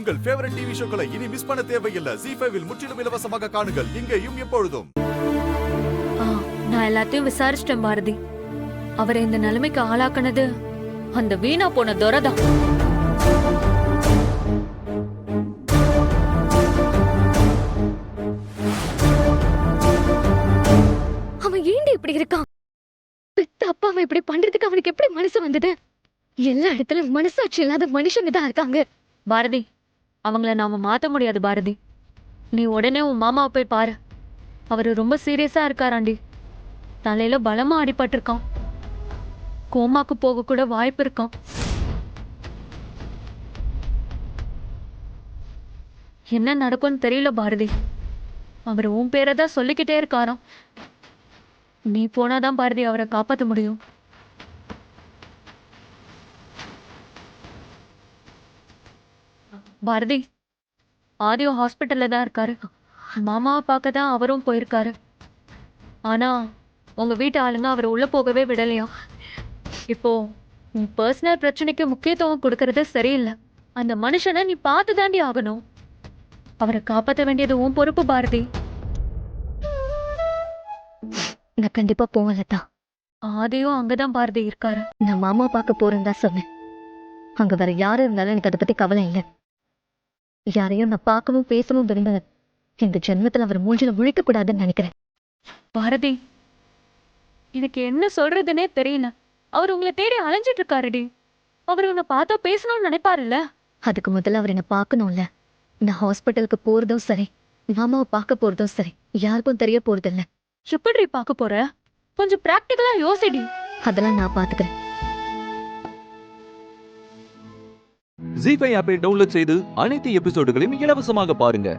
உங்கள் favourite TV ஷோக்களை இனி miss பண்ண தேவையில்லை. ZEE5 இல் முற்றிலும் இலவசமாக காணுங்கள். இங்கேயும் எப்பொழுதும். நான் எல்லாத்தையும் விசாரிச்சிட்டேன் பாரதி. அவரை இந்த நிலைமைக்கு ஆளாக்குனது அந்த வீணா போன துரதான். அவன் ஏண்டி இப்படி இருக்கான்? பெத்த அப்பாவை இப்படி பண்றதுக்கு அவனுக்கு எப்படி மனசு வந்தது? எல்லா இடத்துலயும் மனசாட்சி இல்லாத மனுஷங்க தான் இருக்காங்க. பாரதி, அவங்கள நாம மாத்த முடியாது பாரதி. நீ உடனே உன் மாமாவை போய் பாரு. அவரு ரொம்ப சீரியஸா இருக்காராண்டி. தலையில பலமா அடிபட்டிருக்கான். கோமாக்கு போக கூட வாய்ப்பு இருக்கான். என்ன நடக்கும்னு தெரியல பாரதி. அவர் உன் பேரை தான் சொல்லிக்கிட்டே இருக்காராம். நீ போனாதான் பாரதி அவரை காப்பாற்ற முடியும். பாரதி, ஆதியும் ஹாஸ்பிட்டல்ல தான் இருக்காரு. மாமாவை பார்க்க தான் அவரும் போயிருக்காரு. ஆனா உங்க வீட்டு ஆளுங்க அவரை உள்ள போகவே விடலையா. இப்போ உன் பர்சனல் பிரச்சனைக்கு முக்கியத்துவம் கொடுக்கறது சரியில்லை. அந்த மனுஷனை நீ பார்த்து தாண்டி ஆகணும். அவரை காப்பாற்ற வேண்டியது உன் பொறுப்பு பாரதி. நான் கண்டிப்பா போவேன் லதா. ஆதியும் அங்கதான் பாரதி இருக்காரு. நான் மாமா பார்க்க போறேன்னு தான் சொன்னேன். அங்க வேற யாரு இருந்தாலும் எனக்கு அதை பத்தி கவலை இல்லை. யாரையும் நான் பார்க்கவும் பேசவும் விரும்பல. இந்த ஜென்மத்துல அவர் மூஞ்சில முழிக்க கூடாதுன்னு நினைக்கிறேன். பாரதி, எனக்கு என்ன சொல்றதுன்னே தெரியல. அவர் உங்களை தேடி அலைஞ்சிட்டு இருக்காருடி. அவர் உன்னை பார்த்தா பேசணும்னு நினைப்பாருல்ல. அதுக்கு முதல்ல அவர் என்ன பார்க்கணும்ல. நான் ஹாஸ்பிட்டலுக்கு போறதும் சரி, மாமாவை பார்க்க போறதும் சரி, யாருக்கும் தெரிய போறது இல்லை. எப்படி பார்க்க போற? கொஞ்சம் பிராக்டிகலா யோசிடி. அதெல்லாம் நான் பாத்துக்கிறேன். ZEE5 ஆப்பை டவுன்லோட் செய்து அனைத்து எபிசோடுகளையும் இலவசமாக பாருங்க.